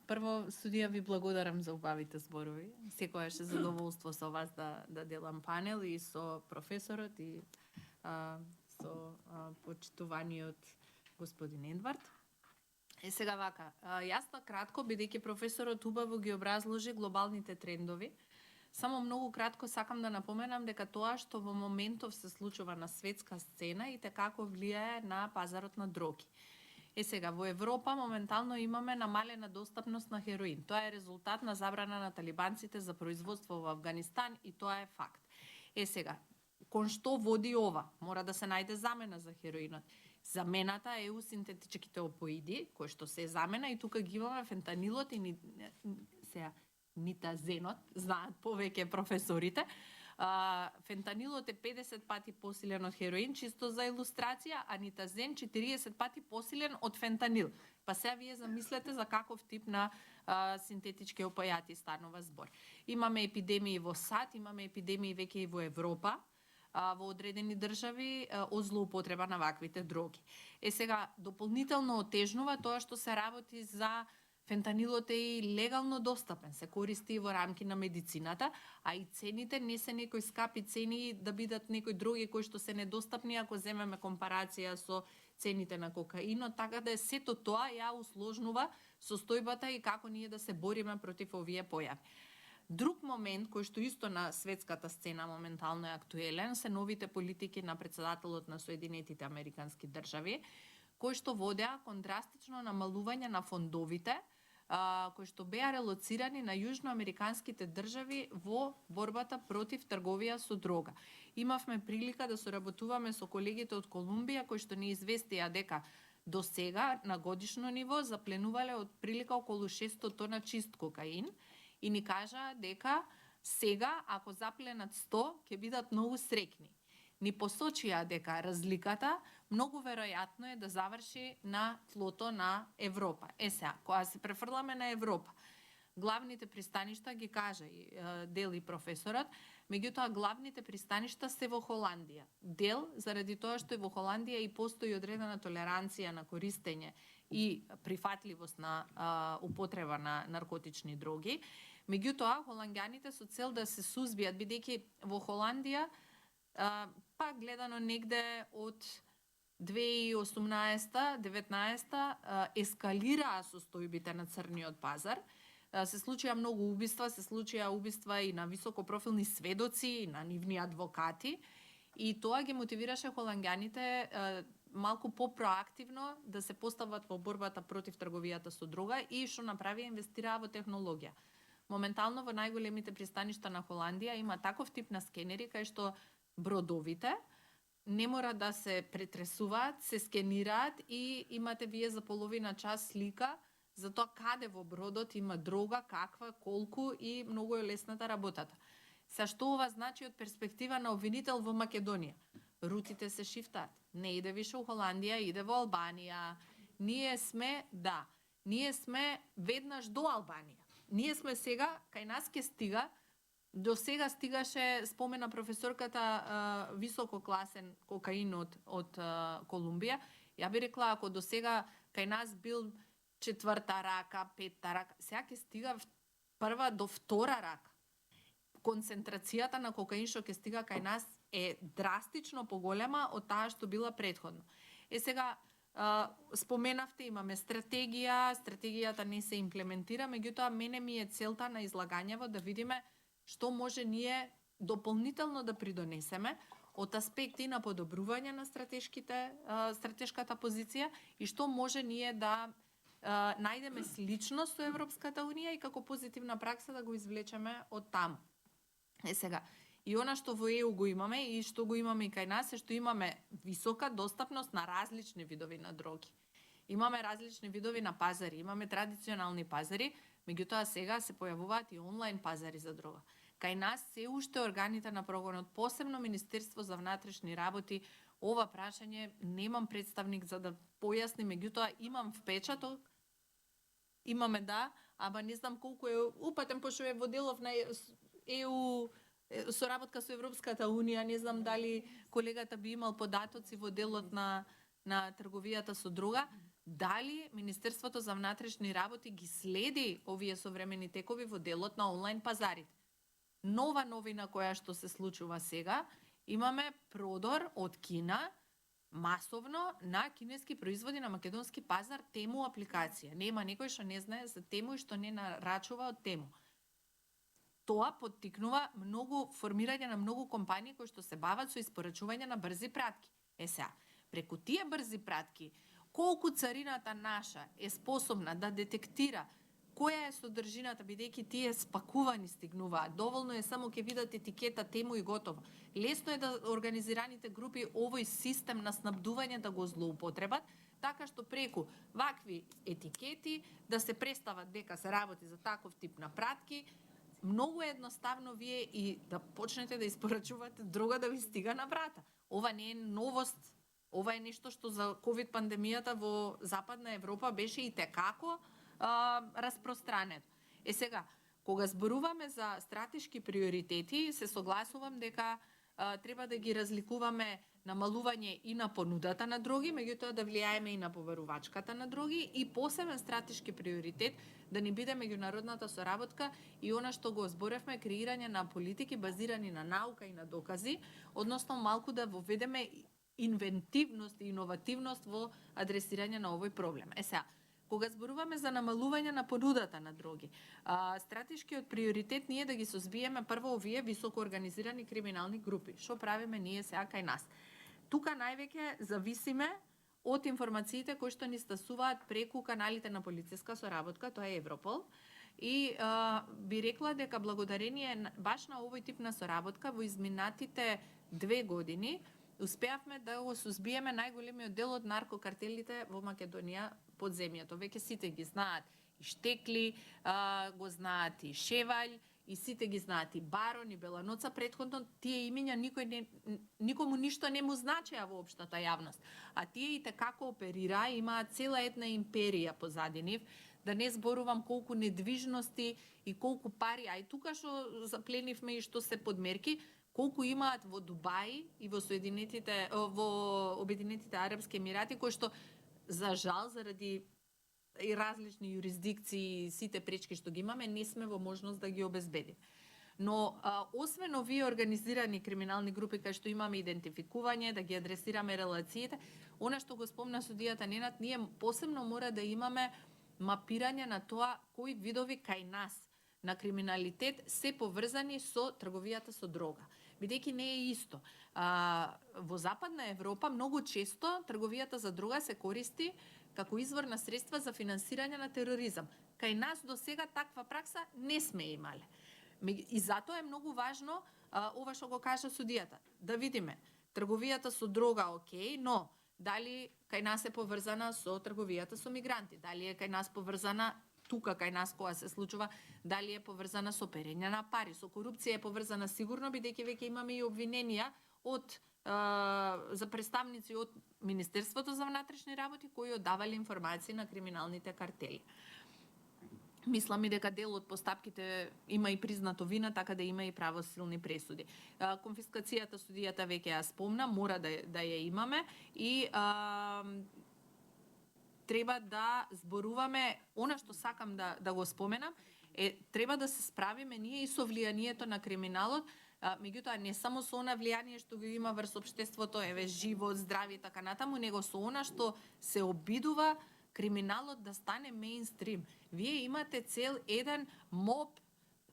прво студија ви благодарам за убавите зборови. Секогаш е задоволство со вас да делам панел и со професорот и со почитуваниот господин Едвард. Сега вака, јас на кратко, бидејќи професорот убаво ги образложи глобалните трендови, само многу кратко сакам да напоменам дека тоа што во моментов се случува на светска сцена и како влијае на пазарот на дроги. Сега, во Европа моментално имаме намалена достапност на хероин. Тоа е резултат на забрана на талибанците за производство во Авганистан и тоа е факт. Сега, кон што води ова? Мора да се најде замена за хероинот. Замената е у синтетичките опоиди, кои што се замена и тука ги имаме фентанилот и нитазенот, знаат повеќе професорите. Фентанилот е 50 пати посилен од хероин, чисто за илустрација, а нитазен 40 пати посилен од фентанил. Па сега вие замислете за каков тип на синтетички опојати станува збор. Имаме епидемии во САД, имаме епидемии веќе и во Европа, во одредени држави од злоупотреба на ваквите дроги. Сега, дополнително отежнува тоа што се работи за фентанилот е и легално достапен, се користи и во рамки на медицината, а и цените не се некои скапи цени да бидат некои дроги кои што се недостапни ако земеме компарација со цените на кокаинот, така да сето тоа ја усложнува состојбата и како ние да се бориме против овие појави. Друг момент кој што исто на светската сцена моментално е актуелен се новите политики на претседателот на Соединетите Американски држави, кои што водеа кон драстично намалување на фондовите кои што беа релоцирани на јужноамериканските држави во борбата против трговија со дрога. Имавме прилика да соработуваме со колегите од Колумбија кои што ни известија дека до сега на годишно ниво запленувале од прилика околу 600 тона чист кокаин и ни кажа дека сега ако запленат 100 ќе бидат многу среќни. Ни посочија дека разликата многу веројатно е да заврши на тлото на Европа. Сега, кога се префрламе на Европа, главните пристаништа ги кажа и дел и професорот, меѓутоа главните пристаништа се во Холандија. Дел заради тоа што во Холандија и постои одредена толеранција на користење и прифатливост на употреба на наркотични дроги. Меѓутоа, холанѓаните со цел да се сузбијат, бидејќи во Холандија па гледано негде од 2018-19 ескалираа состојбите на црниот пазар. Се случија многу убиства, се случија убиства и на високопрофилни сведоци, и на нивни адвокати. И тоа ги мотивираше холанѓаните малку по-проактивно да се постават во борбата против трговијата со дрога и што направија инвестираа во технологија. Моментално во најголемите пристаништа на Холандија има таков тип на скенери кај што бродовите не мора да се претресуваат, се скенираат и имате вие за половина час слика за тоа каде во бродот има дрога, каква, колку и многу е лесната работата. Са што ова значи од перспектива на обвинител во Македонија? Рутите се шифтаат. Не иде више у Холандија, иде во Албанија. Ние сме веднаш до Албанија. Ние сме сега, кај нас ке стига. До сега стигаше, спомена професорката, висококласен кокаин од Колумбија. Ја би рекла, ако до сега кај нас бил 4-та рака, 5-та рака, сега ќе стига прва до 2-ра рака. Концентрацијата на кокаин што ќе стига кај нас е драстично поголема од таа што била претходно. Сега, споменавте, имаме стратегијата не се имплементира, меѓутоа мене ми е целта на излагањево да видиме што може ние дополнително да придонесеме од аспекти на подобрување на стратешката позиција и што може ние да најдеме слично со Европската Унија и како позитивна пракса да го извлечеме од таму. Сега, и она што во ЕУ го имаме и што го имаме и кај нас е што имаме висока достапност на различни видови на дроги. Имаме различни видови на пазари, имаме традиционални пазари, меѓутоа сега се појавуваат и онлайн пазари за дрога. Кај нас се уште органите на прогонот, посебно Министерство за внатрешни работи, ова прашање немам представник за да појасни, меѓутоа имам впечаток, имаме ама не знам колку е упатен, пошто е во делов на ЕУ, соработка со Европската Унија, не знам дали колегата би имал податоци во делот на трговијата со дрога. дали Министерството за внатрешни работи ги следи овие современи текови во делот на онлайн пазарите. Нова новина која што се случува сега, имаме продор од Кина масовно на кинески производи на македонски пазар Тему апликација. Нема некој што не знае за Тему и што не нарачува од Тему. Тоа поттикнува формирање на многу компании кои што се бават со испорачување на брзи пратки. Сега, преку тие брзи пратки, колку царината наша е способна да детектира која е содржината, бидејќи тие спакувани стигнуваат. Доволно е само ќе видат етикета Тему и готово. Лесно е да организираните групи овој систем на снабдување да го злоупотребат, така што преку вакви етикети да се представат дека се работи за таков тип на пратки. Многу е едноставно вие и да почнете да испорачувате дрога да ви стига на врата. Ова не е новост. Ова е нешто што за ковид пандемијата во Западна Европа беше и текако распространет. Сега, кога зборуваме за стратешки приоритети, се согласувам дека треба да ги разликуваме намалување и на понудата на дроги, меѓутоа да влијаеме и на побарувачката на дроги, и посебен стратешки приоритет да ни биде меѓународната соработка и она што го зборевме, креирање на политики базирани на наука и на докази, односно малку да воведеме инвентивност и иновативност во адресирање на овој проблем. Сега, кога зборуваме за намалување на понудата на дроги, стратешкиот приоритет ние да ги созбиеме прво овие високо организирани криминални групи. Што правиме ние сега кај нас? Тука највеќе зависиме од информациите кои што ни стасуваат преку каналите на полициска соработка, тоа е Европол, и би рекла дека благодарение баш на овој тип на соработка во изминатите 2 години успеавме да го сузбиеме најголемиот дел од наркокартелите во Македонија под земјата. Веќе сите ги знаат и Штекли, го знаат и Шеваљ, и сите ги знаат и Барон, и Беланоца. Претходно тие имиња никому ништо не му значеа во општата јавност. А тие и како оперираа, имаат цела една империја позади нив. Да не зборувам колку недвижности и колку пари, а и тука што запленивме и што се подмерки, колку имаат во Дубај и во Обединетите Арапски Емирати, кои што за жал заради и различни юрисдикции и сите пречки што ги имаме, не сме во можност да ги обезбедиме. Но освен овие организирани криминални групи кај што имаме идентификување, да ги адресираме релациите, она што го спомна судијата Ненад, ние посебно мора да имаме мапирање на тоа кои видови кај нас на криминалитет се поврзани со трговијата со дрога. Бидејќи не е исто. Во Западна Европа многу често трговијата за дрога се користи како извор на средства за финансирање на тероризам. Кај нас до сега таква пракса не сме имале. И затоа е многу важно ова што го кажа судијата. Да видиме, трговијата со дрога окей, но дали кај нас е поврзана со трговијата со мигранти, дали е кај нас поврзана тука кај нас која се случува, дали е поврзана со перење на пари, со корупција е поврзана сигурно, бидејќи веќе имаме и обвиненија за представници од Министерството за внатрешни работи кои оддавале информации на криминалните картели. Мислам и дека дел од постапките има и признато вина, така да има и правосилни пресуди. Конфискацијата судијата веќе ја спомна, мора да ја имаме и треба да зборуваме, она што сакам да го споменам, треба да се справиме ние и со влијанието на криминалот, меѓутоа не само со она влијание што го има врз општеството, живот, здравје и така натаму, него со она што се обидува криминалот да стане меинстрим. Вие имате цел еден моб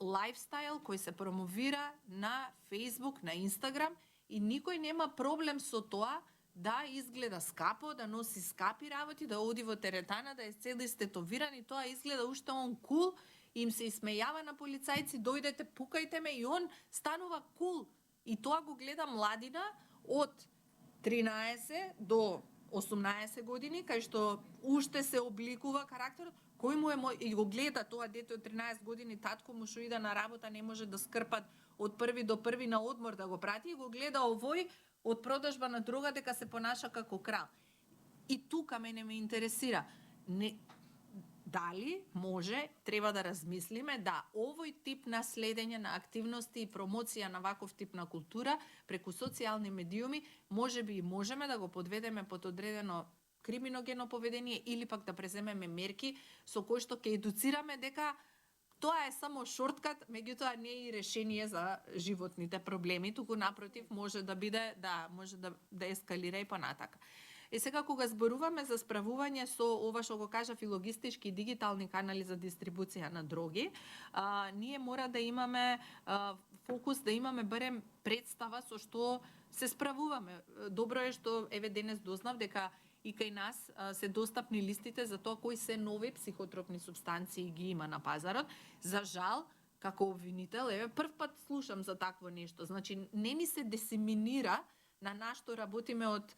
лайфстайл кој се промовира на Facebook, на Instagram и никој нема проблем со тоа да изгледа скапо, да носи скапи работи, да оди во теретана, да е цел истетовиран и тоа изгледа уште он кул, им се исмејава на полицајци, дојдете, пукајте ме и он станува кул. И тоа го гледа младина од 13 до 18 години, кај што уште се обликува карактерот, кој му е и го гледа тоа дете од 13 години, татко му што иде на работа, не може да скрпат од први до први на одмор да го прати, и го гледа овој од продажба на дрога дека се понаша како крал. И тука мене ме интересира, дали може, треба да размислиме да овој тип на следење на активности и промоција на ваков тип на култура преку социјални медиуми, можеби и можеме да го подведеме под одредено криминогено поведение или пак да преземеме мерки со кои што ќе едуцираме дека тоа е само шорткат, меѓутоа не е и решение за животните проблеми, туку напротив може да биде, може да ескалира и понатака. Сега кога зборуваме за справување со ова што го кажав и логистички и дигитални канали за дистрибуција на дроги, ние мора да имаме фокус, да имаме барем представа со што се справуваме. Добро е што еве денес дознав дека и кај нас се достапни листите за тоа кои се нови психотропни супстанции ги има на пазарот. За жал, како обвинител, еве прв пат слушам за такво нешто. Значи не ни се дисеминира на нас што работиме од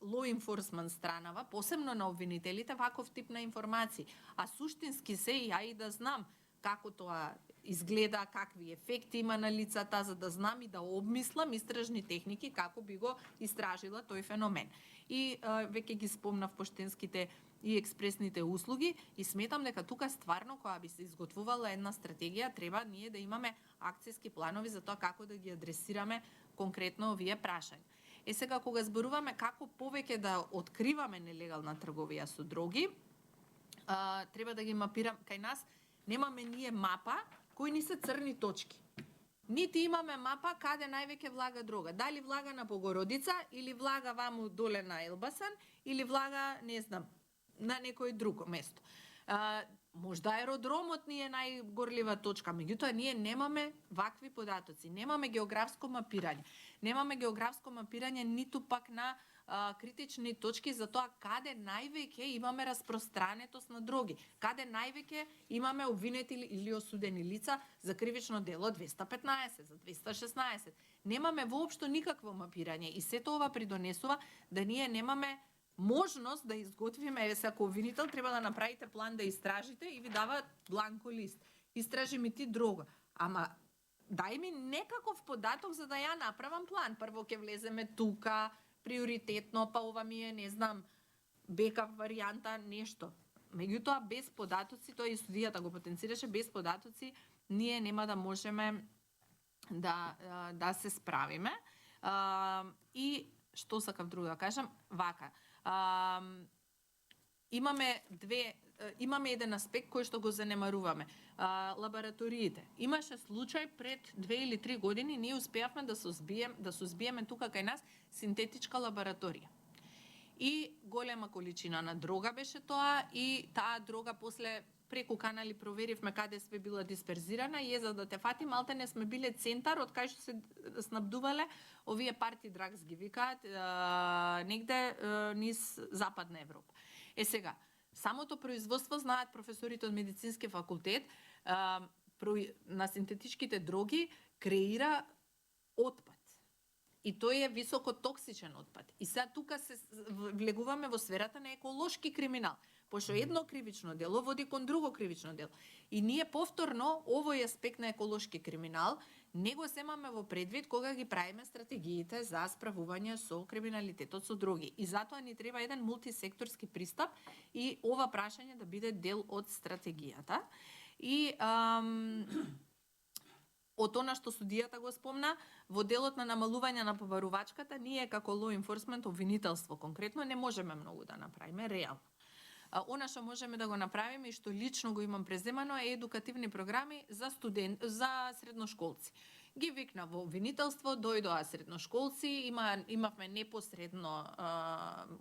law enforcement странава, посебно на обвинителите, ваков тип на информации. А суштински се и ја и да знам како тоа изгледа, какви ефекти има на лицата, за да знам и да обмислам истражни техники како би го истражила тој феномен. И веќе ги спомнав поштенските и експресните услуги и сметам дека тука стварно кога би се изготвувала една стратегија, треба ние да имаме акцијски планови за тоа како да ги адресираме конкретно овие прашања. Сега кога зборуваме како повеќе да откриваме нелегална трговија со дроги, треба да ги мапирам. Кај нас немаме ние мапа кои ни се црни точки. Нити имаме мапа каде највеќе влага дрога. Дали влага на Богородица или влага ваму доле на Елбасан или влага, не знам, на некој друго место. Можда аеродромот ни е најгорлива точка, меѓутоа ние немаме вакви податоци, немаме географско мапирање. Немаме географско мапирање ниту пак на критични точки за тоа каде највеќе имаме распространетост на дроги, каде највеќе имаме обвинети или осудени лица за кривично дело 215, за 216. Немаме воопшто никакво мапирање и сето ова придонесува да ние немаме можност да изготвиме, еве ако обвинител треба да направите план да истражите и ви даваат бланко лист. Истражи ми ти дрога. Ама дај ми некаков податок за да ја направам план. Прво ќе влеземе тука, приоритетно, па ова ми е, не знам, бекап варијанта, нешто. Меѓутоа, без податоци, тоа и судијата го потенцираше, без податоци ние нема да можеме да се справиме. И што сакав друго да кажам, вака. Имаме еден аспект кој што го занемаруваме. Лабораториите. Имаше случај пред 2 или 3 години, ние успеавме да се збиеме тука кај нас синтетичка лабораторија. И голема количина на дрога беше тоа и таа дрога после преку канали проверивме каде све била дисперзирана и за да те фати малтене сме биле центар од кај што се снабдувале овие парти драгс ги викаат негде низ Западна Европа. Сега, самото производство, знаат професорите од медицински факултет, на синтетичките дроги креира отпад. И тој е високотоксичен отпад. И сега тука се влегуваме во сферата на еколошки криминал, пошто едно кривично дело води кон друго кривично дело. И ние повторно овој аспект на еколошки криминал не го земаме во предвид кога ги правиме стратегиите за справување со криминалитетот со дроги. И затоа ни треба еден мултисекторски пристап и ова прашање да биде дел од стратегијата. И од она што судијата го спомна, во делот на намалување на побарувачката, ние како law enforcement, обвинителство конкретно, не можеме многу да направиме реално. Она што можеме да го направиме и што лично го имам преземано е едукативни програми за средношколци. Ги викна во обвинителство, дојдоа средношколци, имавме непосредно,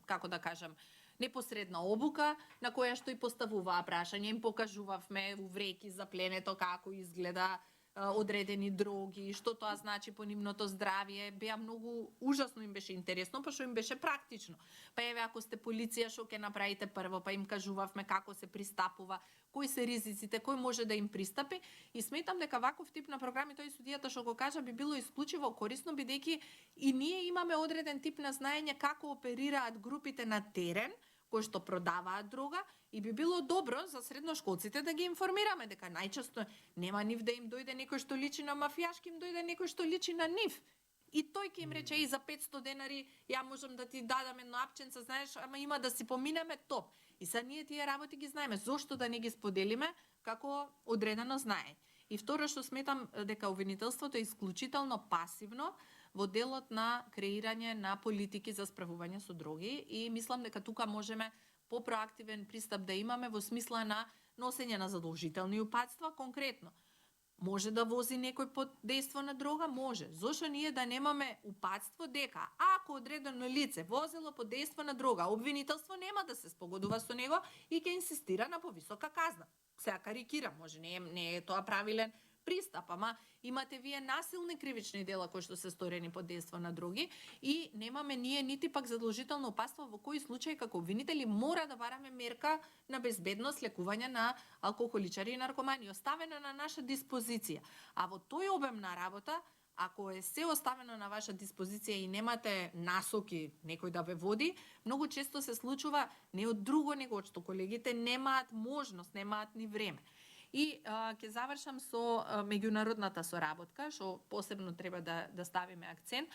како да кажам, непосредна обука на која што и поставуваа прашања, им покажувавме увреки за пленето како изгледа одредени дроги, што тоа значи по нивното здравје, беа многу ужасно им беше интересно, па што им беше практично. Па еве ако сте полиција што ќе направите прво, па им кажувавме како се пристапува, кои се ризиците, кој може да им пристапи и сметам дека ваков тип на програми, тој судијата што го кажа, би било исклучиво корисно бидејќи и ние имаме одреден тип на знаење како оперираат групите на терен кои што продаваат дрога и би било добро за средношколците да ги информираме дека најчесто нема нив да им дојде некој што личи на мафијашки, им дојде некој што личи на нив. И тој ќе им рече и за 500 денари ја можам да ти дадам едно апченце, знаеш, ама има да си поминеме топ. И са ние тие работи ги знаеме, зошто да не ги споделиме како одредено знае. И второ што сметам дека обвинителството е исклучително пасивно во делот на креирање на политики за справување со дроги и мислам дека тука можеме попроактивен пристап да имаме во смисла на носење на задолжителни упатства. Конкретно, може да вози некој под дејство на дрога? Може. Зошто ние да немаме упатство дека ако одредено лице возело под дејство на дрога, обвинителство нема да се спогодува со него и ќе инсистира на повисока казна. Сега карикирам, може не е тоа правилен пристап, ама имате вие насилни кривични дела кои што се сторени под дејство на дроги и немаме ние нити пак задолжително упатство во кои случаи како обвинители мора да бараме мерка на безбедност лекување на алкохоличари и наркомани, оставено на наша диспозиција. А во тој обем на работа, ако е се оставено на ваша диспозиција и немате насоки некој да ве води, многу често се случува не од друго него што колегите немаат можност, немаат ни време. И ќе завршам со меѓународната соработка, што посебно треба да ставиме акцент.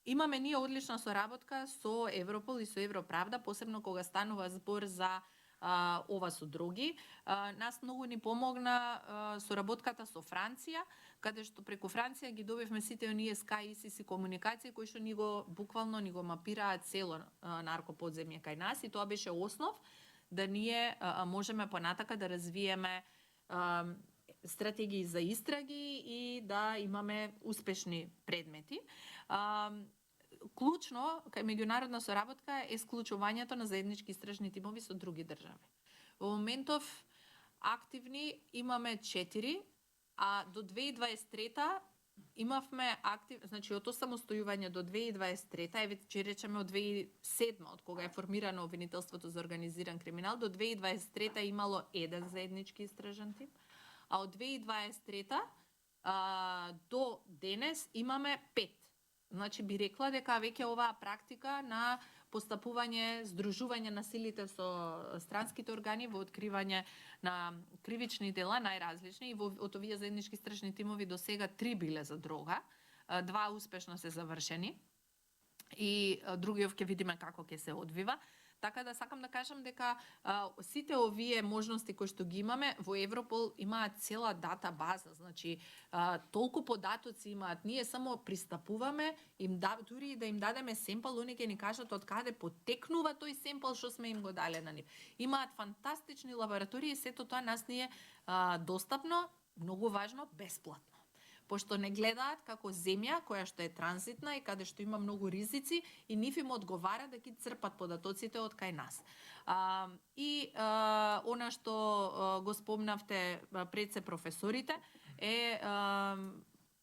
Имаме ние одлична соработка со Европол и со Европравда, посебно кога станува збор за ова со дроги. Нас многу ни помогна соработката со Франција, каде што преку Франција ги добивме сите оние Sky ICC комуникации кои што буквално ни го мапираат цело наркоподземје кај нас и тоа беше основ да ние можеме понатака да развиеме стратегии за истраги и да имаме успешни предмети. Клучно кај меѓународна соработка е склучувањето на заеднички истражни тимови со други држави. Во моментов активни имаме 4, а до 2023 имавме значи од самостојување до 2023, еве речеме од 2007, од кога е формирано обвинителството за организиран криминал, до 2023 имало 1 заеднички истражен тим, а од 2023 до денес имаме 5. Значи би рекла дека веќе оваа практика на постапување, здружување на силите со странските органи во откривање на кривични дела најразлични и од овие заеднички истражни тимови до сега 3 биле за дрога, 2 успешно се завршени и другиот ќе видиме како ќе се одвива. Така да сакам да кажам дека сите овие можности кои што ги имаме во Европол имаат цела дата база, значи толку податоци имаат, ние само пристапуваме, дури да им дадеме семпл, они ќе ни кажат од каде потекнува тој семпл што сме им го дале на нив. Имаат фантастични лаборатории, сето тоа нас ни е достапно, многу важно, бесплатно. Пошто не гледаат како земја која што е транзитна и каде што има многу ризици и нив им одговара да ги црпат податоците од кај нас. Она што го спомнавте пред се професорите е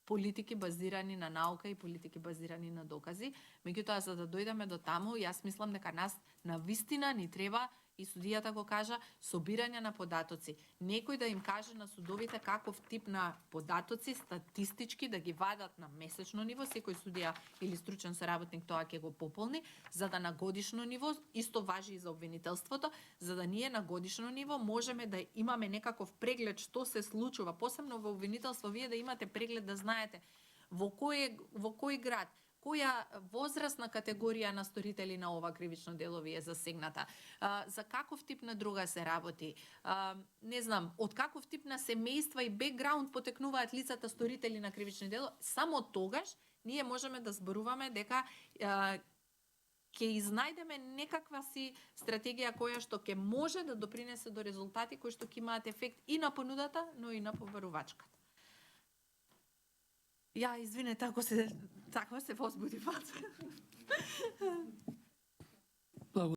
политики базирани на наука и политики базирани на докази. Меѓутоа, за да дојдеме до таму, јас мислам дека нас навистина ни треба, и судијата го кажа, собирање на податоци. Некој да им каже на судовите каков тип на податоци статистички да ги вадат на месечно ниво, секој судија или стручен соработник тоа ќе го пополни, за да на годишно ниво, исто важи и за обвинителството, за да ние на годишно ниво можеме да имаме некаков преглед што се случува, посебно во обвинителство, вие да имате преглед да знаете во кој град, која возрастна категорија на сторители на ова кривично дело ви е засегната, за каков тип на дрога се работи, не знам, од каков тип на семејства и бекграунд потекнуваат лицата сторители на кривично дело, само тогаш ние можеме да зборуваме дека ќе изнајдеме некаква си стратегија која што ќе може да допринесе до резултати кои што ќе имаат ефект и на понудата, но и на побарувачката. Извинете, ако се возбуди.